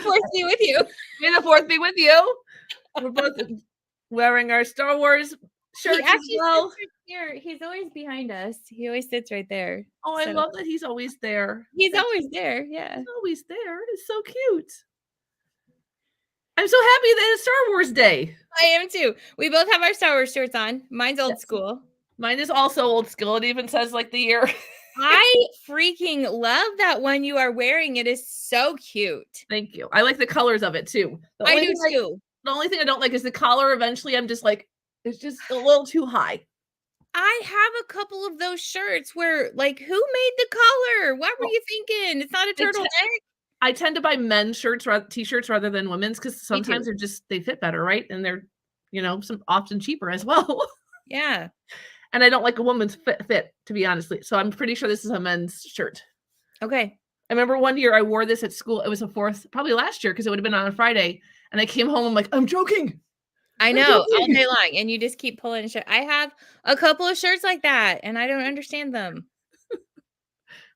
Force be with you. May the Fourth be with you. We're both wearing our Star Wars shirts as well. Here. He's always behind us. He always sits right there. Oh, I love that he's always there. He's always there. Yeah. He's always there. It's so cute. I'm so happy that it's Star Wars Day. I am too. We both have our Star Wars shirts on. Mine's old school. Mine is also old school. It even says like the year. I freaking love that one you are wearing. It is so cute. Thank you. I like the colors of it too. I do too. The only thing I don't like is the collar. Eventually, I'm just like, it's just a little too high. I have a couple of those shirts where, like, who made the collar? What were you thinking? It's not a turtleneck. I tend to buy men's shirts, t-shirts rather than women's because sometimes they fit better, right? And they're, often cheaper as well. Yeah. And I don't like a woman's fit, to be honest. So I'm pretty sure this is a men's shirt. Okay. I remember one year I wore this at school. It was a 4th, probably last year, because it would have been on a Friday. And I came home, I'm like, I'm joking. I know, all day long. And you just keep pulling shit. I have a couple of shirts like that, and I don't understand them.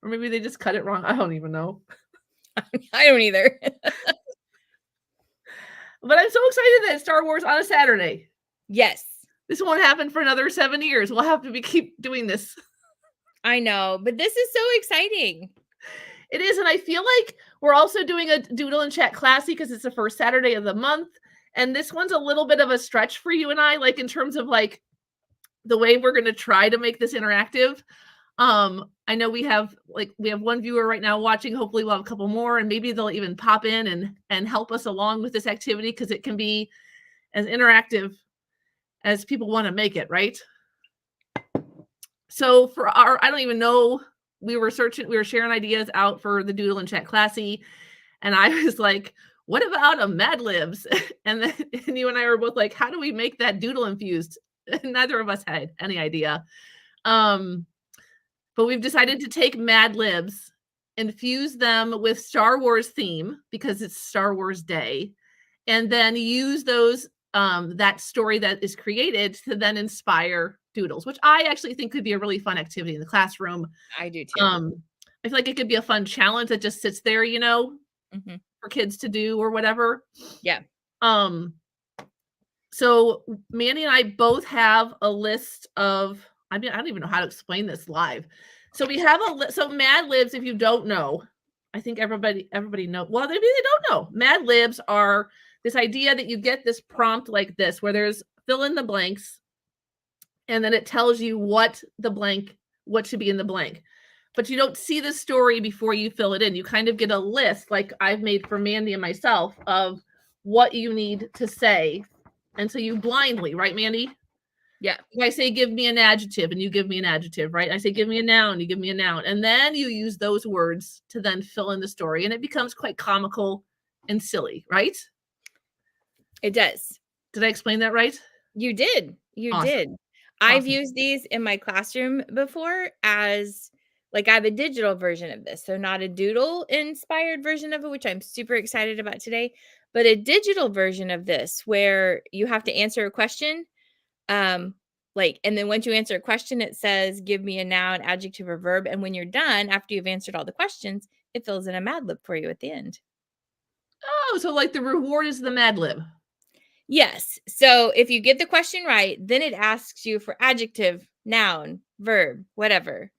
Or maybe they just cut it wrong. I don't even know. I don't either. But I'm so excited that it's Star Wars on a Saturday. Yes. This won't happen for another 7 years. We'll have to keep doing this. I know, but this is so exciting. It is, and I feel like we're also doing a Doodle and Chat Classy because it's the first Saturday of the month. And this one's a little bit of a stretch for you and I, like in terms of like the way we're going to try to make this interactive. I know we have one viewer right now watching. Hopefully we'll have a couple more, and maybe they'll even pop in and help us along with this activity because it can be as interactive as people want to make it, right? So for I don't even know, we were sharing ideas out for the Doodle and Chat Classy, and I was like, what about a Mad Libs? And then you and I were both like, how do we make that doodle infused? Neither of us had any idea. But we've decided to take Mad Libs, infuse them with Star Wars theme because it's Star Wars Day, and then use those that story that is created to then inspire doodles, which I actually think could be a really fun activity in the classroom. I do too. I feel like it could be a fun challenge that just sits there, for kids to do or whatever. Yeah. So Mandi and I both have a list of, I don't even know how to explain this live. So we have so Mad Libs, if you don't know, I think everybody know. Well, maybe they don't know. Mad Libs are this idea that you get this prompt like this, where there's fill in the blanks, and then it tells you what should be in the blank. But you don't see the story before you fill it in. You kind of get a list, like I've made for Mandi and myself, of what you need to say. And so you blindly, right, Mandi? Yeah. I say, give me an adjective, and you give me an adjective, right? I say, give me a noun, you give me a noun. And then you use those words to then fill in the story. And it becomes quite comical and silly, right? It does. Did I explain that right? You did. You Awesome. did. Awesome. I've used these in my classroom before as, like, I have a digital version of this. So not a doodle inspired version of it, which I'm super excited about today, but a digital version of this where you have to answer a question. And then once you answer a question, it says, give me a noun, adjective, or verb. And when you're done, after you've answered all the questions, it fills in a Mad Lib for you at the end. Oh, so like the reward is the Mad Lib. Yes. So if you get the question right, then it asks you for adjective, noun, verb, whatever.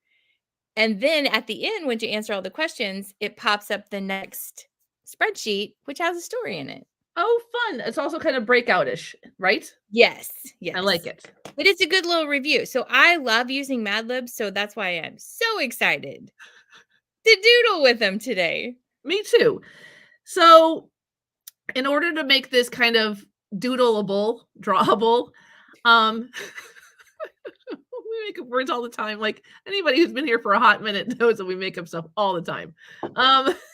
And then at the end, once you answer all the questions, it pops up the next spreadsheet, which has a story in it. Oh, fun. It's also kind of breakout-ish, right? Yes. Yes. I like it. But it's a good little review. So I love using Mad Libs. So that's why I'm so excited to doodle with them today. Me too. So in order to make this kind of doodleable, drawable, we make up words all the time. Like anybody who's been here for a hot minute knows that we make up stuff all the time.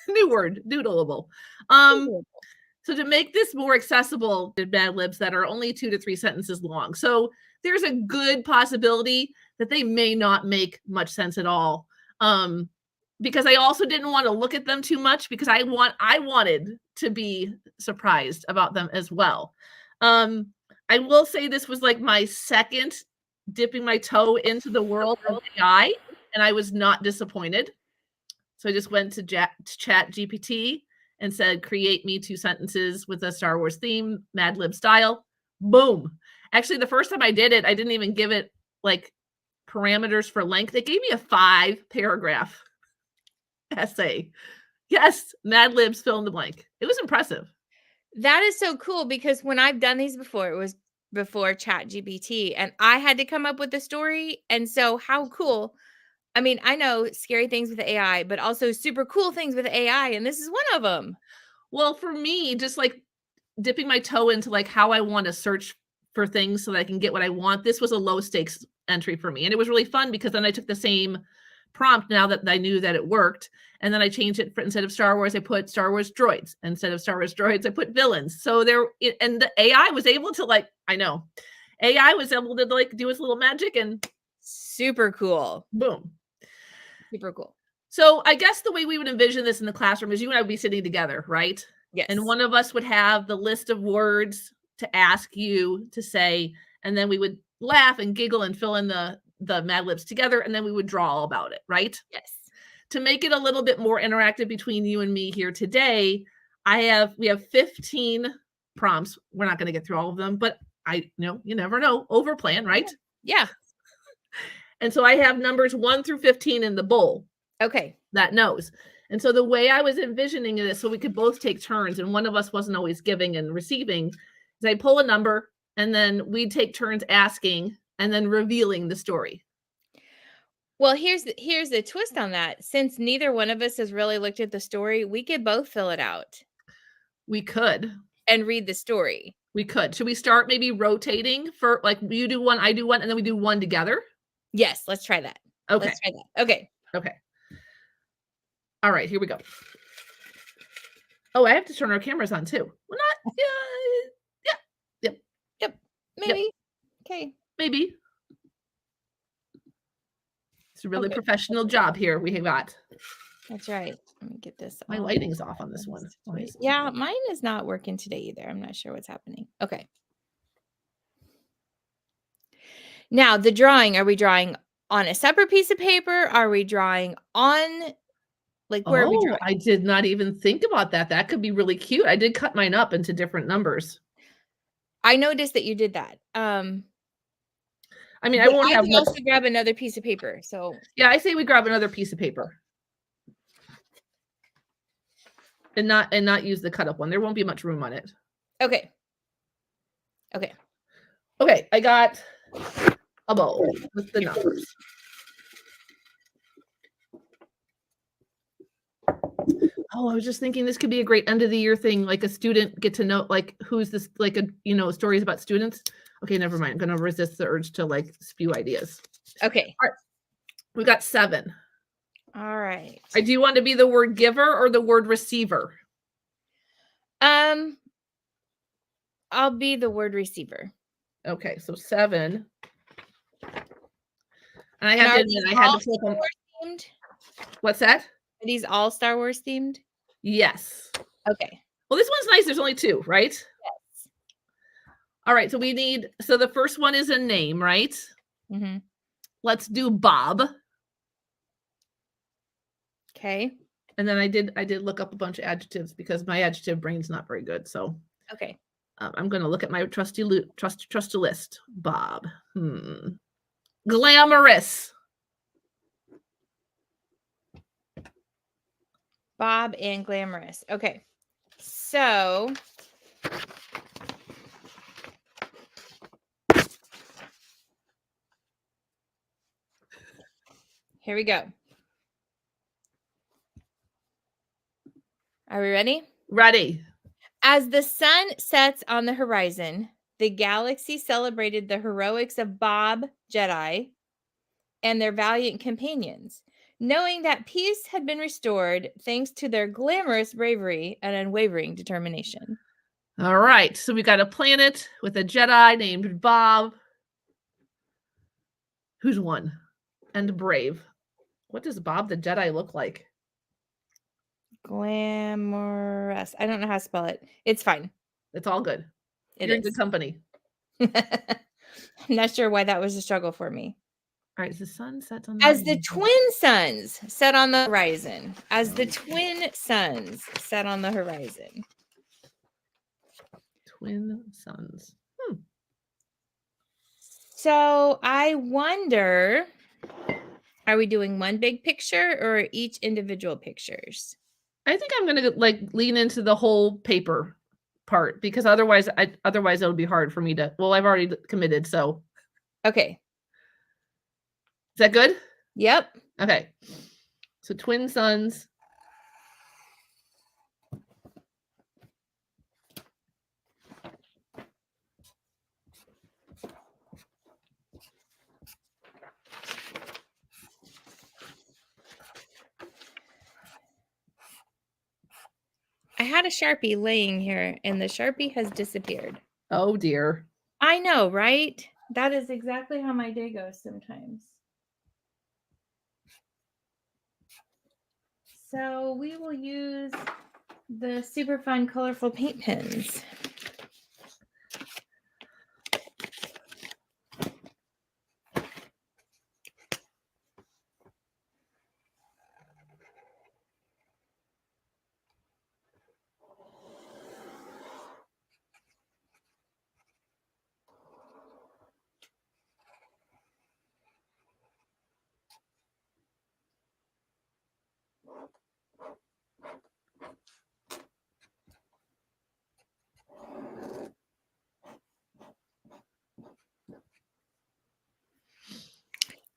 New word, doodleable. So to make this more accessible to Mad Libs that are only 2 to 3 sentences long. So there's a good possibility that they may not make much sense at all. Because I also didn't want to look at them too much because I wanted to be surprised about them as well. I will say this was like my second dipping my toe into the world of AI, and I was not disappointed. So I just went to Chat GPT and said, create me 2 sentences with a Star Wars theme, Mad Lib style. Boom. Actually, the first time I did it, I didn't even give it like parameters for length. It gave me a 5-paragraph essay. Yes, Mad Libs fill in the blank. It was impressive. That is so cool because when I've done these before, it was before ChatGPT, and I had to come up with a story. And so, how cool. I mean, I know scary things with AI, but also super cool things with AI, and this is one of them. Well, for me, just like dipping my toe into like how I want to search for things so that I can get what I want, this was a low stakes entry for me. And it was really fun because then I took the same prompt now that I knew that it worked. And then I changed it for, instead of Star Wars, I put Star Wars droids. Instead of Star Wars droids, I put villains. So and the AI was able to AI was able to like do its little magic and super cool. Boom. Super cool. So I guess the way we would envision this in the classroom is you and I would be sitting together, right? Yes. And one of us would have the list of words to ask you to say, and then we would laugh and giggle and fill in the Mad Libs together, and then we would draw all about it, right? Yes. To make it a little bit more interactive between you and me here today, we have 15 prompts. We're not going to get through all of them, but you never know. Over plan, right? Yeah. And so I have numbers 1 through 15 in the bowl. Okay. That knows. And so the way I was envisioning it is so we could both take turns, and one of us wasn't always giving and receiving, is I pull a number, and then we'd take turns asking and then revealing the story. Well, here's the twist on that. Since neither one of us has really looked at the story, we could both fill it out. We could. And read the story. We could. Should we start maybe rotating for like you do one, I do one, and then we do one together? Yes, let's try that. Okay. Let's try that. Okay. Okay. All right, here we go. Oh, I have to turn our cameras on too. Well, not, Yep. Maybe. Yep. Okay. Maybe. It's a really professional job here we got. That's right. Let me get this. My lighting's off on this one. Yeah, mine is not working today either. I'm not sure what's happening. Okay. Now, the drawing, are we drawing on a separate piece of paper? Are we drawing on, like, where are we drawing? I did not even think about that. That could be really cute. I did cut mine up into different numbers. I noticed that you did that. I mean, I won't have much. Also grab another piece of paper. So yeah, I say we grab another piece of paper. And not use the cut up one. There won't be much room on it. Okay. Okay. Okay, I got a bowl with the numbers. Oh, I was just thinking this could be a great end of the year thing, like a student get to know like who's this, like stories about students. Okay, never mind. I'm gonna resist the urge to like spew ideas. Okay. All right. We got 7. All right. Do you want to be the word giver or the word receiver? I'll be the word receiver. Okay, so 7. And I have to admit, I had to flip them. Themed? What's that? Are these all Star Wars themed? Yes. Okay. Well, this one's nice. There's only 2, right? Yes. All right, so so the first one is a name, right? Mm-hmm. Let's do Bob. Okay. And then I did look up a bunch of adjectives because my adjective brain's not very good. So okay. I'm going to look at my trusty list. Bob. Glamorous. Bob and glamorous. Okay. So here we go. Are we ready? Ready. As the sun sets on the horizon, the galaxy celebrated the heroics of Bob Jedi and their valiant companions, knowing that peace had been restored thanks to their glamorous bravery and unwavering determination. All right, so we got a planet with a Jedi named Bob. Who's one? And brave. What does Bob the Jedi look like? Glamorous. I don't know how to spell it. It's fine. It's all good. You're in good company. I'm not sure why that was a struggle for me. All right, the sun sets on the As the horizon. twin suns set on the horizon. As the twin suns set on the horizon. Twin suns. So I wonder, are we doing one big picture or each individual pictures? I think I'm gonna like lean into the whole paper part because otherwise it'll be hard for me to. Well, I've already committed, so Okay. Is that good? Yep. Okay. So twin suns. I had a Sharpie laying here and the Sharpie has disappeared. Oh dear. I know, right? That is exactly how my day goes sometimes. So we will use the super fun colorful paint pens.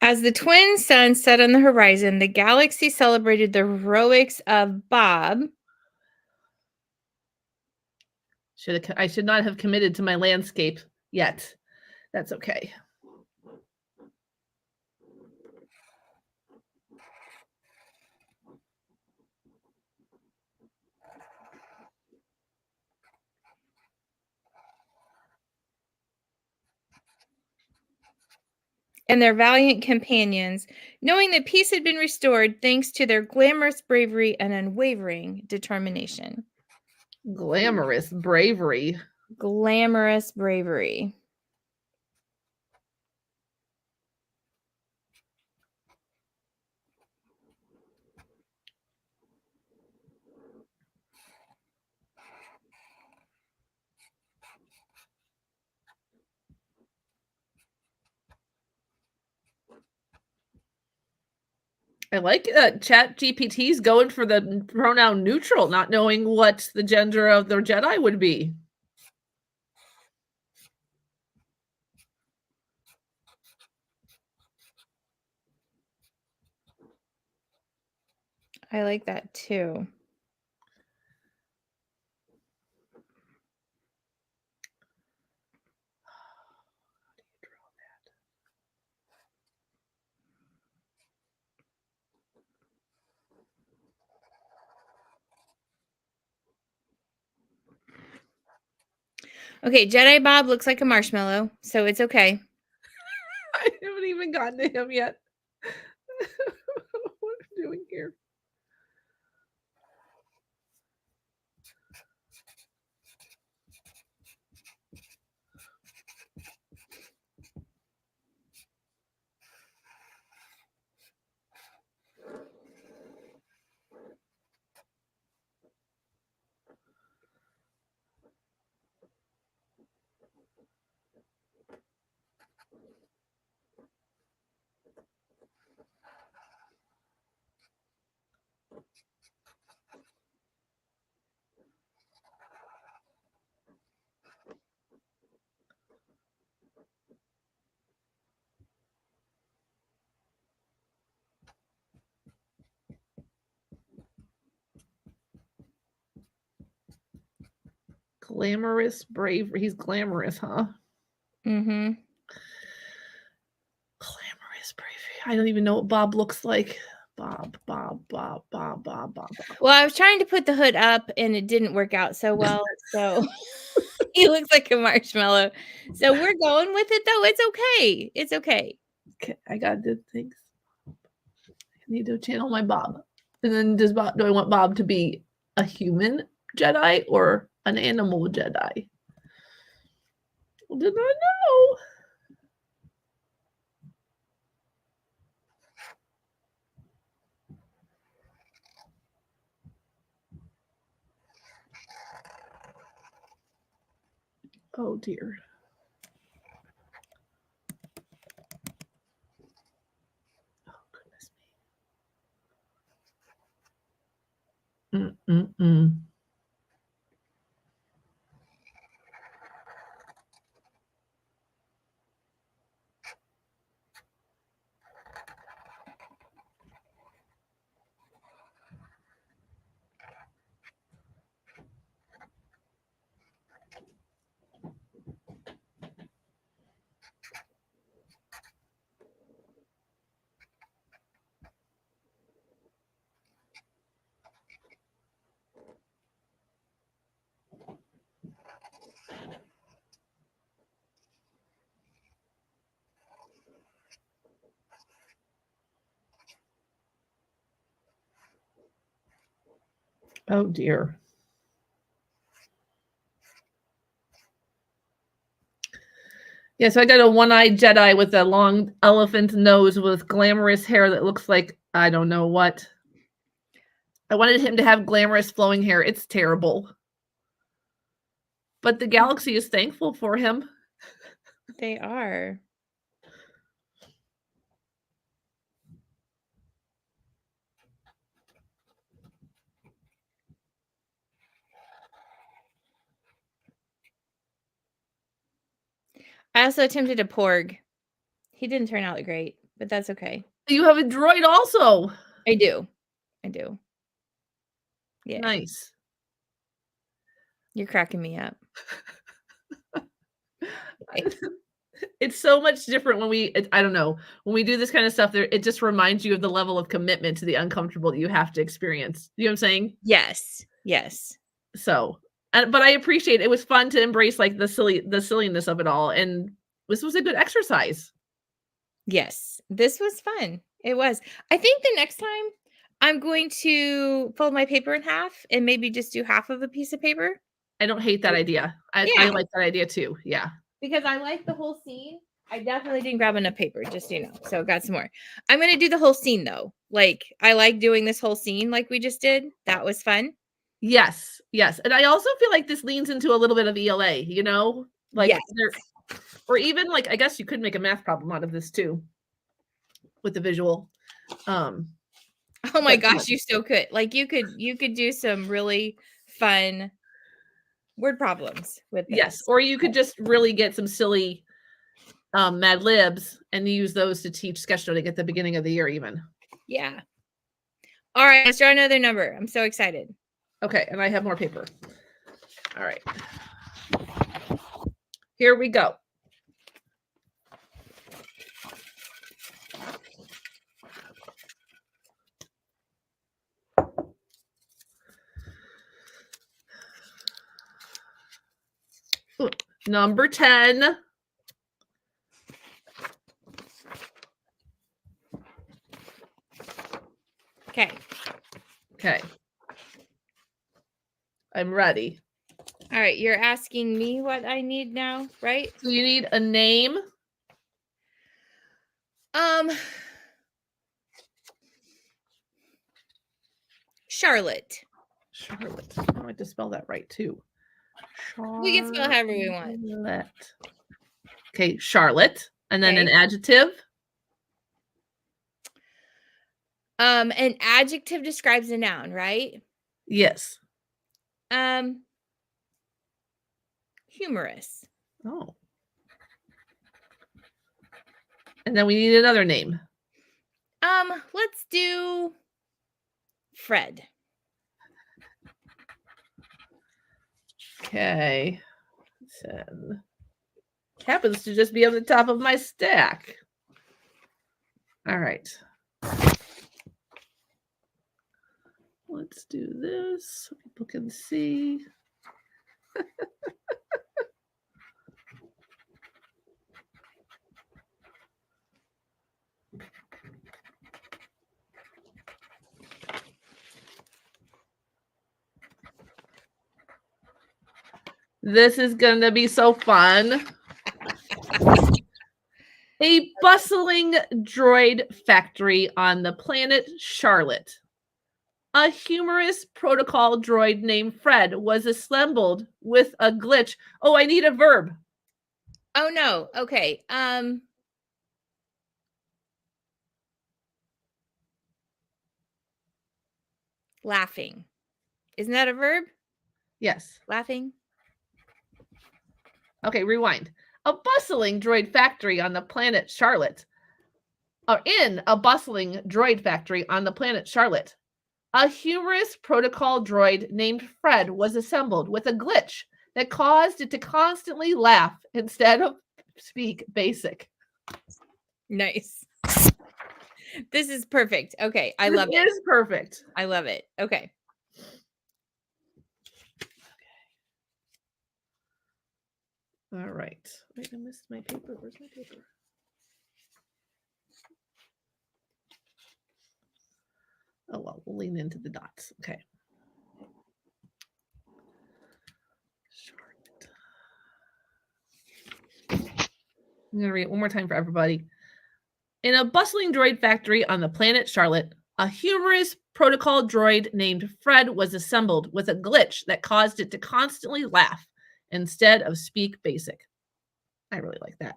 As the twin suns set on the horizon, the galaxy celebrated the heroics of Bob. I should not have committed to my landscape yet. That's okay. And their valiant companions, knowing that peace had been restored thanks to their glamorous bravery and unwavering determination. Glamorous bravery. Glamorous bravery. I like Chat GPT's going for the pronoun neutral, not knowing what the gender of their Jedi would be. I like that too. Okay, Jedi Bob looks like a marshmallow, so it's okay. I haven't even gotten to him yet. What am I doing here? Glamorous bravery. He's glamorous, huh? Mm-hmm. Glamorous bravery. I don't even know what Bob looks like. Bob. Well, I was trying to put the hood up and it didn't work out so well. So he looks like a marshmallow. So we're going with it though. It's okay. It's okay. Okay, I got good things. I need to channel my Bob. And then do I want Bob to be a human Jedi or an animal Jedi? Did not know. Oh dear. Oh goodness me. Oh dear. Yeah, so I got a one-eyed Jedi with a long elephant nose with glamorous hair that looks like I don't know what. I wanted him to have glamorous flowing hair. It's terrible. But the galaxy is thankful for him. They are. I also attempted a porg. He didn't turn out great, but that's okay. You have a droid also. I do. I do. Yeah. Nice. You're cracking me up. It's so much different when we, I don't know, when we do this kind of stuff, there, it just reminds you of the level of commitment to the uncomfortable that you have to experience. You know what I'm saying? Yes. Yes. So, but I appreciate it. It was fun to embrace like the silliness of it all. And this was a good exercise. Yes. This was fun. It was. I think the next time I'm going to fold my paper in half and maybe just do half of a piece of paper. I don't hate that idea. I like that idea too. Yeah. Because I like the whole scene. I definitely didn't grab enough paper, just so you know. So got some more. I'm going to do the whole scene though. Like I like doing this whole scene like we just did. That was fun. Yes. Yes. And I also feel like this leans into a little bit of ELA, you know? Like yes. Or even like, I guess you could make a math problem out of this too with the visual. Oh my gosh, you so could. Like you could do some really fun word problems with this. Yes, or you could just really get some silly Mad Libs and use those to teach sketchnoting at the beginning of the year even. Yeah. All right, let's draw another number. I'm so excited. Okay, and I have more paper. All right. Here we go. Ooh, number 10. Okay. Okay. I'm ready. All right, you're asking me what I need now, right? So you need a name. Charlotte. Charlotte. I like to spell that right too. We can spell however we want. Okay, Charlotte. And then an adjective. An adjective describes a noun, right? Yes. Humorous. Oh. And then we need another name. Let's do Fred. Okay. 10. Happens to just be on the top of my stack. All right. Let's do this so people can see. This is going to be so fun. A bustling droid factory on the planet Charlotte. A humorous protocol droid named Fred was assembled with a glitch. Oh, I need a verb. Oh no. Okay. Laughing. Isn't that a verb? Yes. Laughing. Okay, rewind. A bustling droid factory on the planet Charlotte. Or in a bustling droid factory on the planet Charlotte, a humorous protocol droid named Fred was assembled with a glitch that caused it to constantly laugh instead of speak basic. Nice. This is perfect. Okay, I love it. It is perfect. I love it. Okay. All right. Wait, I missed my paper. Where's my paper? Oh, well, we'll lean into the dots. Okay. I'm going to read it one more time for everybody. In a bustling droid factory on the planet Charlotte, a humorous protocol droid named Fred was assembled with a glitch that caused it to constantly laugh instead of speak basic. I really like that.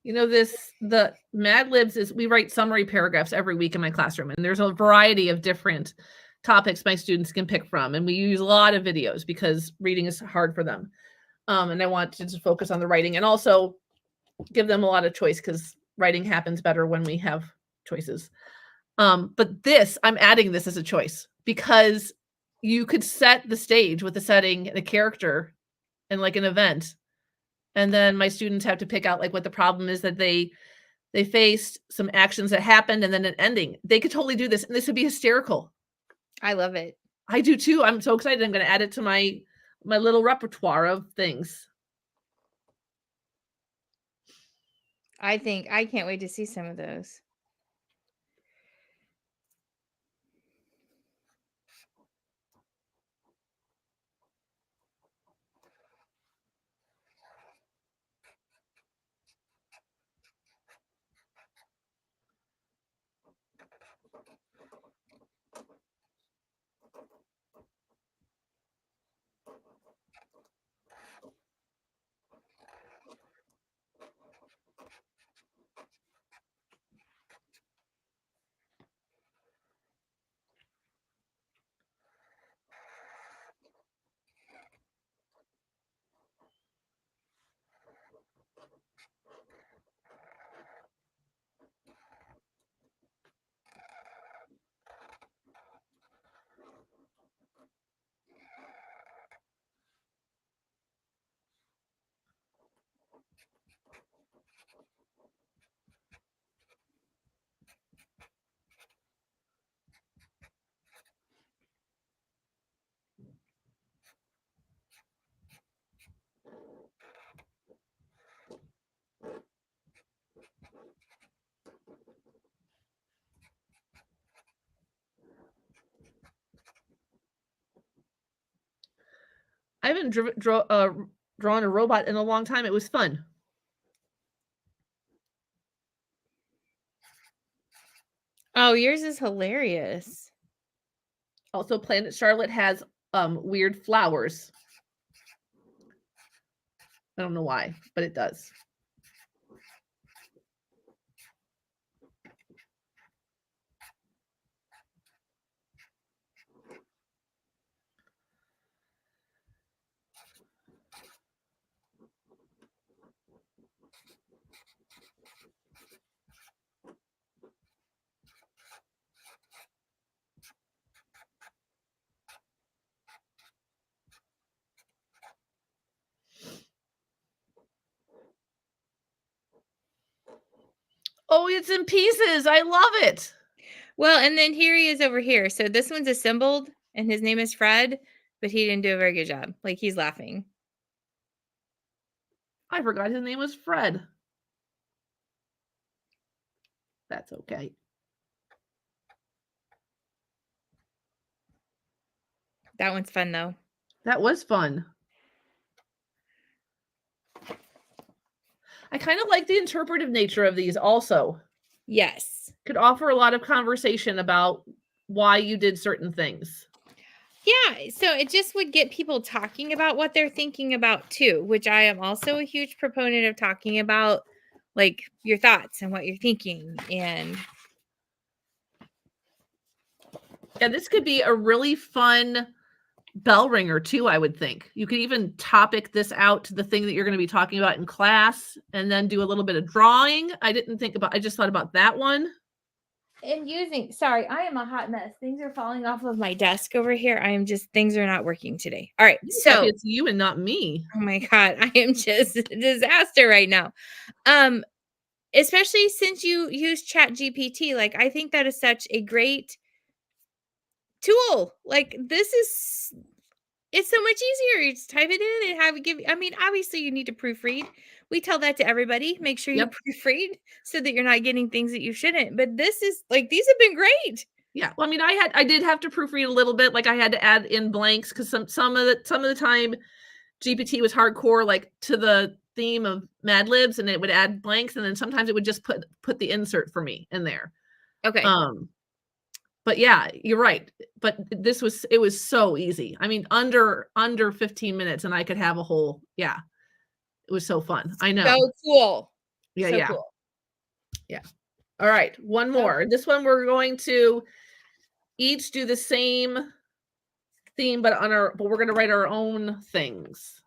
You know, the Mad Libs is we write summary paragraphs every week in my classroom, and there's a variety of different topics my students can pick from. And we use a lot of videos because reading is hard for them. And I want to just focus on the writing and also give them a lot of choice because writing happens better when we have choices. But this, I'm adding this as a choice because you could set the stage with a setting and a character and like an event. And then my students have to pick out like what the problem is that they faced, some actions that happened, and then an ending. They could totally do this, and this would be hysterical. I love it. I do too. I'm so excited. I'm going to add it to my little repertoire of things. I can't wait to see some of those. I haven't drawn a robot in a long time. It was fun. Oh, yours is hilarious. Also, Planet Charlotte has weird flowers. I don't know why, but it does. Oh, it's in pieces. I love it. Well, and then here he is over here. So this one's assembled and his name is Fred, but he didn't do a very good job. Like he's laughing. I forgot his name was Fred. That's okay. That one's fun though. That was fun. I kind of like the interpretive nature of these also. Yes. Could offer a lot of conversation about why you did certain things. Yeah, so it just would get people talking about what they're thinking about too, which I am also a huge proponent of talking about, like your thoughts and what you're thinking. And yeah, this could be a really fun bell ringer too, I would think. You could even topic this out to the thing that you're going to be talking about in class and then do a little bit of drawing. I just thought about that one. And sorry, I am a hot mess. Things are falling off of my desk over here. Things are not working today. All right. So it's you and not me. Oh my God, I am just a disaster right now. Especially since you use Chat GPT, like I think that is such a great tool. Like it's so much easier. You just type it in and have it give. I mean, obviously you need to proofread. We tell that to everybody. Make sure you proofread so that you're not getting things that you shouldn't. But this is like, these have been great. Yeah. Well, I mean, I did have to proofread a little bit. Like I had to add in blanks because some of the time GPT was hardcore, like to the theme of Mad Libs, and it would add blanks, and then sometimes it would just put the insert for me in there. Okay. But yeah, you're right. But it was so easy. I mean, under 15 minutes, and I could have a whole, yeah. It was so fun. I know. So cool. Yeah, so yeah. Cool. Yeah. All right. One more. Okay. This one we're going to each do the same theme, but we're going to write our own things.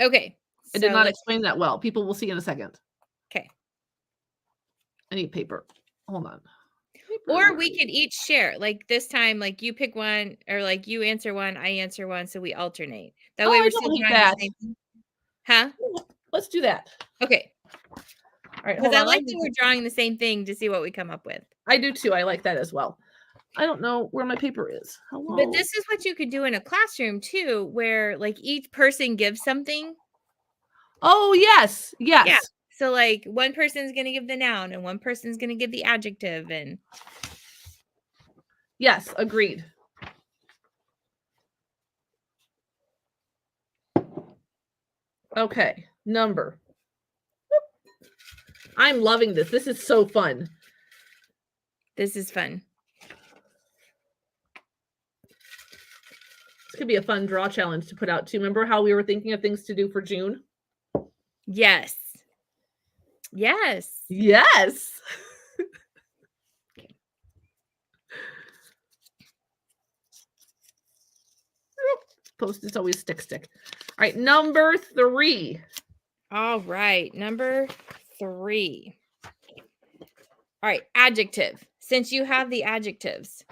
Okay. I did not explain that well. People will see in a second. Okay. I need paper. Hold on. Or we could each share. Like this time, like you pick one, or like you answer one, I answer one, so we alternate. That way we're still doing the same thing. Huh? Let's do that. Okay. All right. Because I like that we're drawing the same thing to see what we come up with. I do too. I like that as well. I don't know where my paper is. Hello? But this is what you could do in a classroom too, where like each person gives something. Oh, yes. Yes. Yeah. So like one person's going to give the noun and one person's going to give the adjective. And yes, agreed. Okay, number. I'm loving this. This is so fun. This is fun. This could be a fun draw challenge to put out too. Remember how we were thinking of things to do for June? Yes. Yes. Yes. Post-its always stick. All right, number 3. All right, number 3. All right, adjective. Since you have the adjectives.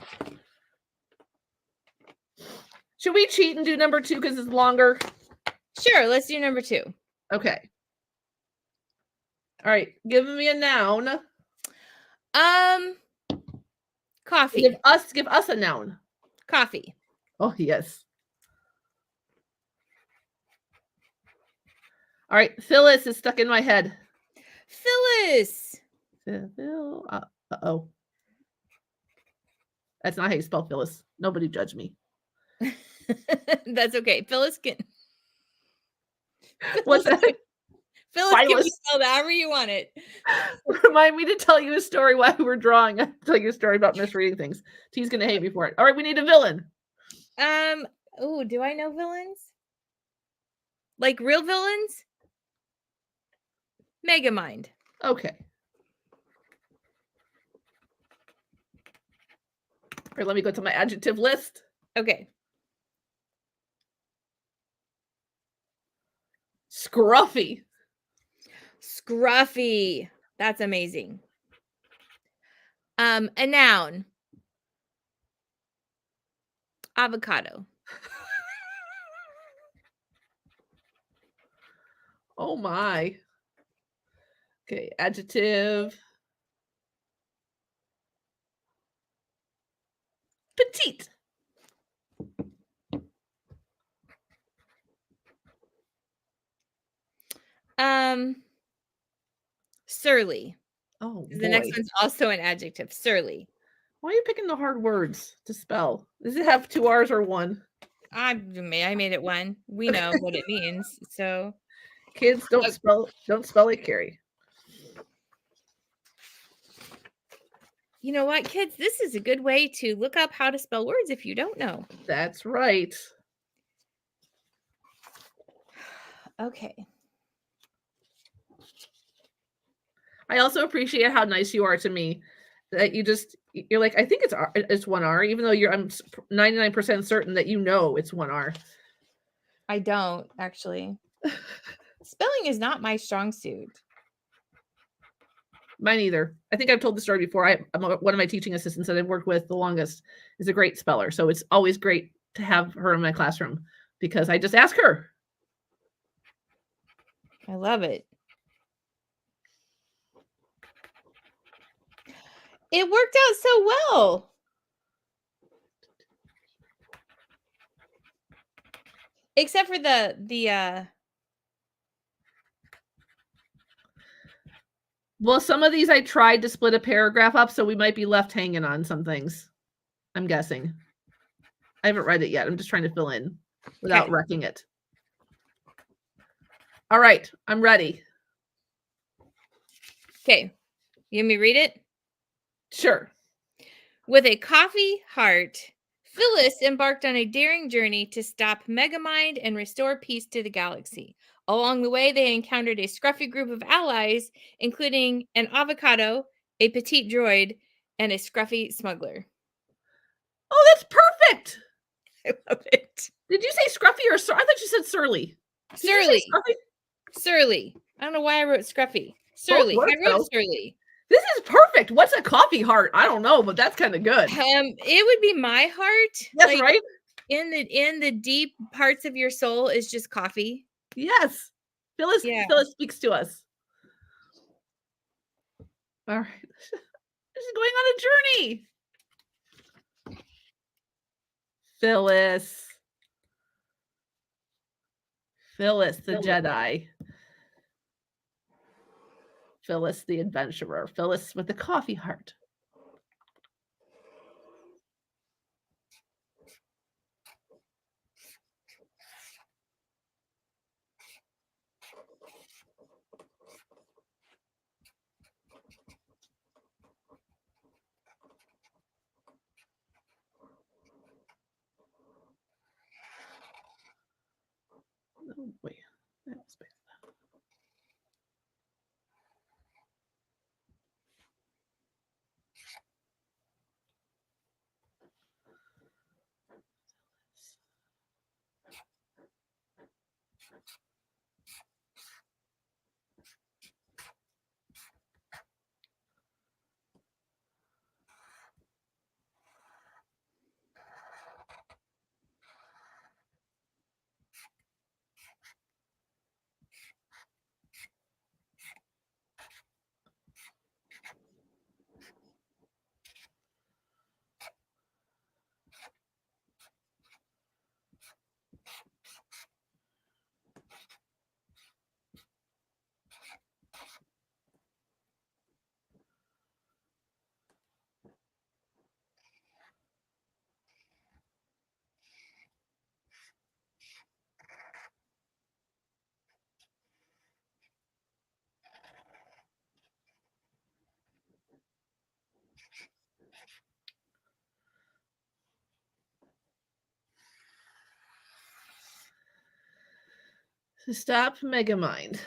Should we cheat and do number 2 because it's longer? Sure, let's do number 2. Okay. All right, give me a noun. Coffee. Give us a noun. Coffee. Oh, yes. All right, Phyllis is stuck in my head. Phyllis. Uh-oh. That's not how you spell Phyllis. Nobody judge me. That's okay. Phyllis can. What's Phyllis that? can Phyllis can be Spineless. spelled however you want it. Remind me to tell you a story while we're drawing. I'll tell you a story about misreading things. T's gonna hate me for it. All right, we need a villain. Oh, do I know villains? Like real villains? Megamind. Okay. All right, let me go to my adjective list. Okay. Scruffy. Scruffy. That's amazing. A noun. Avocado. Oh my. Okay, adjective. Petite. Surly. Oh The next boy. one's also an adjective. Surly. Why are you picking the hard words to spell? Does it have 2 R's or 1? I made it one. We know what it means. So Kids don't spell like Carrie. you know what, kids? This is a good way to look up how to spell words if you don't know. That's right. Okay. I also appreciate how nice you are to me. That you're like, I think it's 1 R, even though I'm 99% certain that you know it's 1 R. I don't actually. Spelling is not my strong suit. Mine either. I think I've told the story before. One of my teaching assistants that I've worked with the longest is a great speller. So it's always great to have her in my classroom because I just ask her. I love it. It worked out so well. Except for the Well, some of these I tried to split a paragraph up, so we might be left hanging on some things. I'm guessing. I haven't read it yet. I'm just trying to fill in without wrecking it. All right, I'm ready. Okay. You want me to read it? Sure. With a coffee heart, Phyllis embarked on a daring journey to stop Megamind and restore peace to the galaxy. Along the way, they encountered a scruffy group of allies, including an avocado, a petite droid, and a scruffy smuggler. Oh, that's perfect. I love it. Did you say scruffy or I thought you said surly. Surly. Surly. I don't know why I wrote scruffy. Surly. Work, I wrote surly. This is perfect. What's a coffee heart? I don't know, but that's kind of good. It would be my heart. Yes, like, right? In the deep parts of your soul is just coffee. Yes. Phyllis speaks to us. All right. This is going on a journey. Phyllis. Phyllis the Jedi. Phyllis the adventurer. Phyllis with the coffee heart. Oh boy, that was bad. Stop Megamind.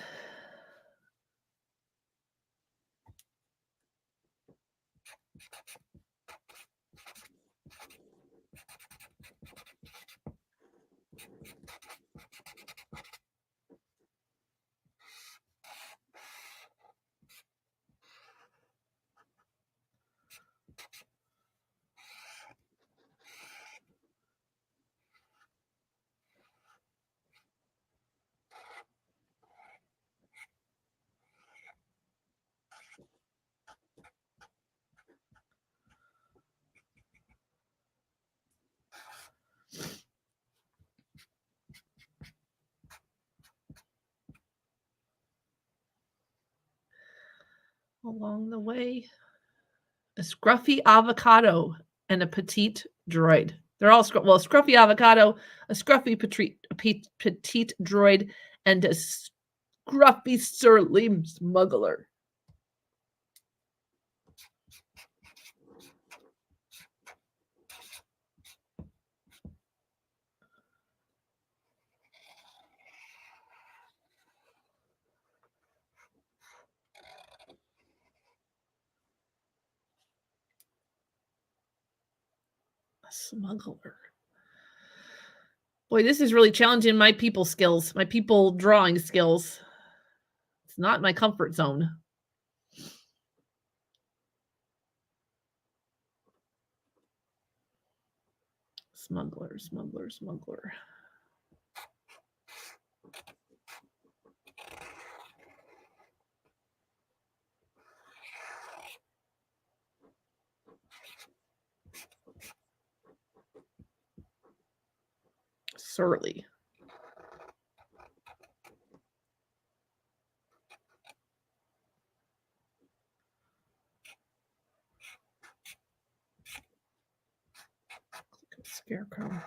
Along the way, a scruffy avocado and a petite droid. They're all scruffy avocado, a scruffy petite droid, and a scruffy surly smuggler. A smuggler. Boy, this is really challenging my people skills, my people drawing skills. It's not my comfort zone. Smuggler, smuggler, smuggler. Surly. Scarecrow.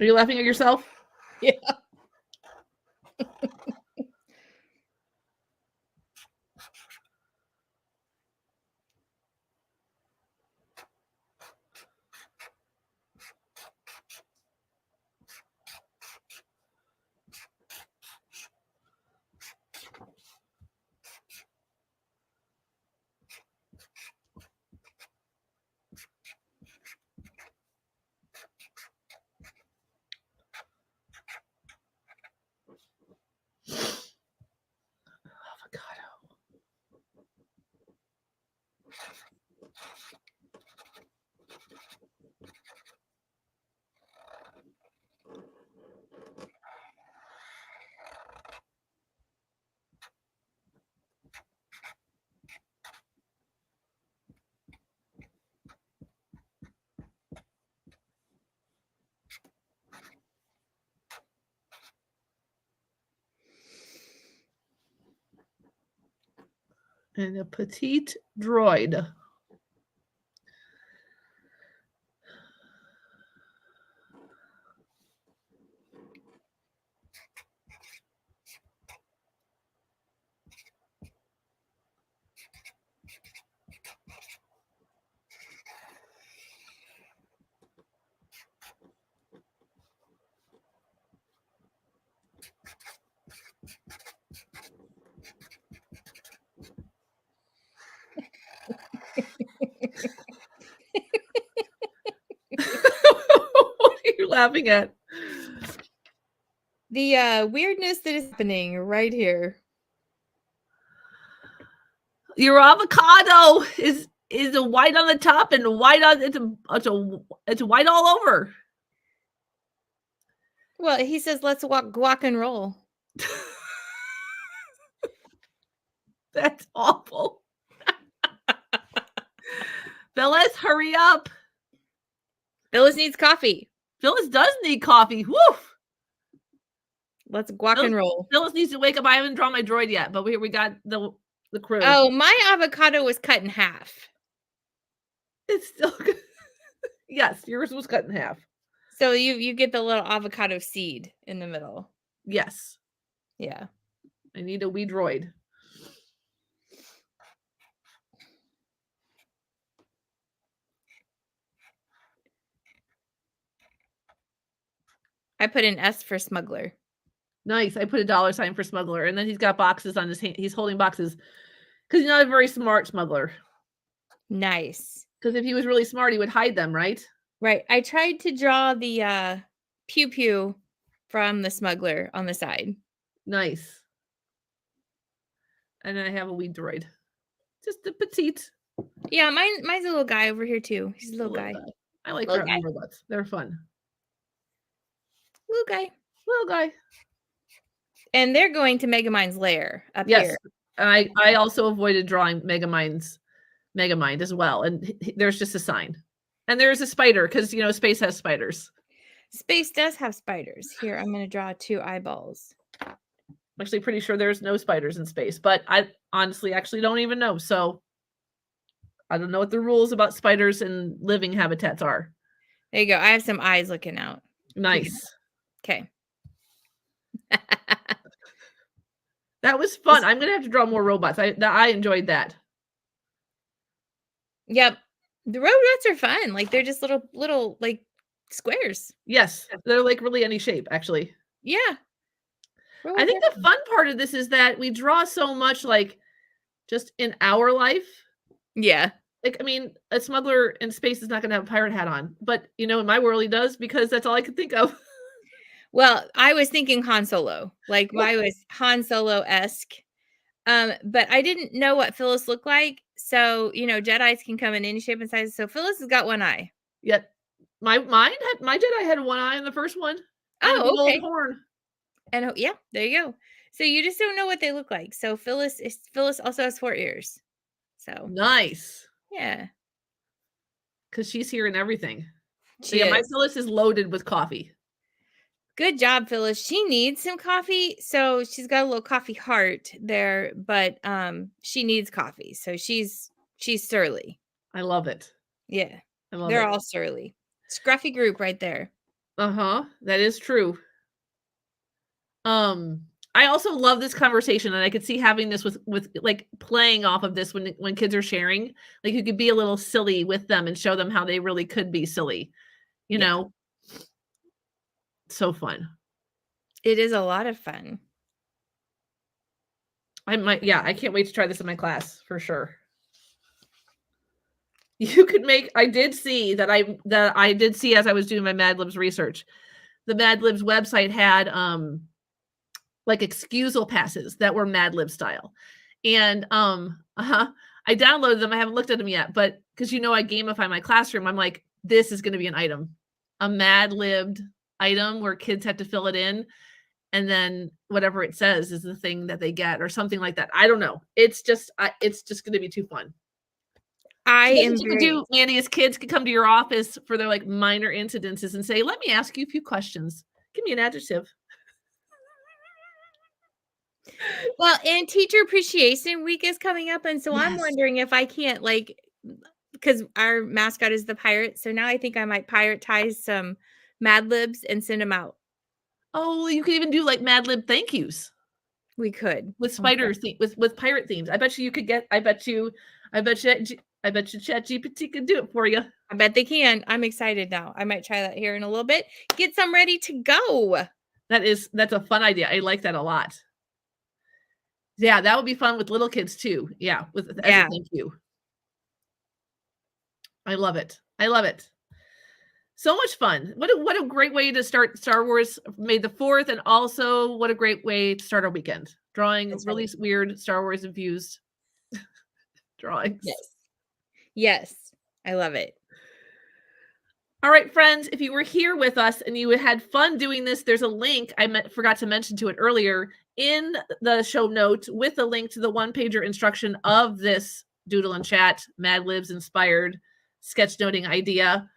Are you laughing at yourself? Yeah. Avocado. And a petite droid. What are you laughing at? The weirdness that is happening right here. Your avocado is a white on the top and white on it's white all over. Well, he says, let's walk guac and roll. That's awful. Phyllis, hurry up. Phyllis needs coffee. Phyllis does need coffee. Woof. Let's guac and roll. Phyllis needs to wake up. I haven't drawn my droid yet, but we got the crew. Oh, my avocado was cut in half. It's still good. Yes, yours was cut in half. So you get the little avocado seed in the middle. Yes. Yeah. I need a wee droid. I put an S for smuggler. Nice. I put a $sign for smuggler, and then he's got boxes on his hand. He's holding boxes because he's not a very smart smuggler. Nice. Because if he was really smart, he would hide them, right? Right. I tried to draw the pew pew from the smuggler on the side. Nice. And then I have a wee droid. Just a petite. Yeah, mine's a little guy over here too. He's a little guy. I like little cartoon robots. They're fun. Little guy. Little guy. And they're going to Megamind's lair up Yes. here. And I also avoided drawing Megamind as well. And there's just a sign. And there's a spider because, you know, space has spiders. Space does have spiders. Here, I'm going to draw 2 eyeballs. I'm actually pretty sure there's no spiders in space, but I honestly actually don't even know. So I don't know what the rules about spiders and living habitats are. There you go. I have some eyes looking out. Nice. Okay. That was fun. I'm going to have to draw more robots. I enjoyed that. Yep. The robots are fun. Like they're just little like squares. Yes. They're like really any shape, actually. Yeah. I think the fun part of this is that we draw so much like just in our life. Yeah. Like, I mean, a smuggler in space is not going to have a pirate hat on, but you know, in my world he does because that's all I could think of. Well, I was thinking Han Solo. Like I was Han Solo-esque. But I didn't know what Phyllis looked like. So, you know, Jedis can come in any shape and size. So Phyllis has got 1 eye. Yet my Jedi had 1 eye in the first one. And a big old horn. And yeah, there you go. So you just don't know what they look like. So Phyllis also has 4 ears. So nice. Yeah. Because she's here and everything. My Phyllis is loaded with coffee. Good job, Phyllis. She needs some coffee. So she's got a little coffee heart there, but she needs coffee. So she's surly. I love it. Yeah. They're all surly. Scruffy group right there. Uh-huh. That is true. I also love this conversation, and I could see having this with like playing off of this when kids are sharing. Like you could be a little silly with them and show them how they really could be silly. You know? So fun. It is a lot of fun. I can't wait to try this in my class for sure. You could make, I did see as I was doing my Mad Libs research, the Mad Libs website had like excusal passes that were Mad Lib style. And I downloaded them. I haven't looked at them yet, but because I gamify my classroom, I'm like, this is going to be an item, a Mad Libbed item where kids have to fill it in, and then whatever it says is the thing that they get or something like that. I don't know. It's just going to be too fun. Mandi, is kids can come to your office for their like minor incidences and say, let me ask you a few questions. Give me an adjective. Well, and Teacher Appreciation Week is coming up. And so I'm wondering if I can't because our mascot is the pirate. So now I think I might piratize some Mad Libs and send them out. Oh, you could even do like Mad Lib thank yous. We could. With spider with pirate themes. I bet you could get, I bet you ChatGPT could do it for you. I bet they can. I'm excited now. I might try that here in a little bit. Get some ready to go. That's a fun idea. I like that a lot. Yeah, that would be fun with little kids too. Yeah, as a thank you. I love it. I love it. So much fun. What a great way to start Star Wars May the 4th, and also what a great way to start our weekend. Drawing really weird Star Wars infused drawings. Yes. I love it. All right, friends, if you were here with us and you had fun doing this, there's a link I forgot to mention to it earlier in the show notes with a link to the one-pager instruction of this Doodle and Chat Mad Libs inspired sketchnoting idea,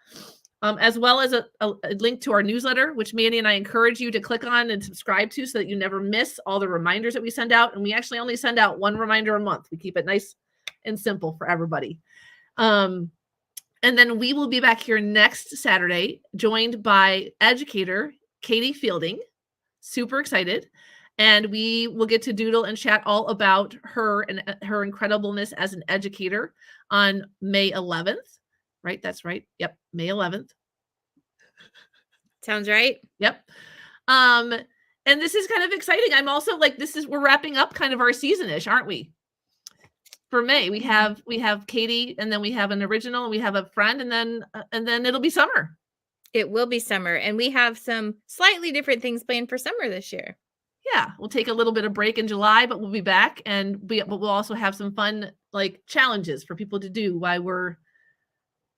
as well as a link to our newsletter, which Mandi and I encourage you to click on and subscribe to so that you never miss all the reminders that we send out. And we actually only send out 1 reminder a month. We keep it nice and simple for everybody. And then we will be back here next Saturday, joined by educator Katie Fielding. Super excited. And we will get to doodle and chat all about her and her incredibleness as an educator on May 11th. Right? That's right. Yep. May 11th. Sounds right. Yep. And this is kind of exciting. I'm also like, we're wrapping up kind of our season-ish, aren't we? For May, we have Katie, and then we have an original, and we have a friend, and then it'll be summer. It will be summer, and we have some slightly different things planned for summer this year. Yeah, we'll take a little bit of break in July, but we'll be back, but we'll also have some fun like challenges for people to do while we're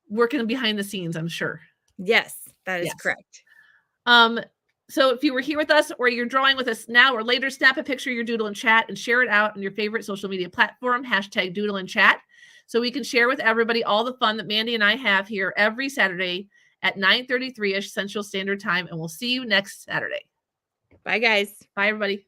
working behind the scenes, I'm sure. Yes, that is correct. So if you were here with us or you're drawing with us now or later, snap a picture of your doodle and chat and share it out on your favorite social media platform, #Doodle and Chat, so we can share with everybody all the fun that Mandi and I have here every Saturday at 9:33-ish Central Standard Time. And we'll see you next Saturday. Bye, guys. Bye, everybody.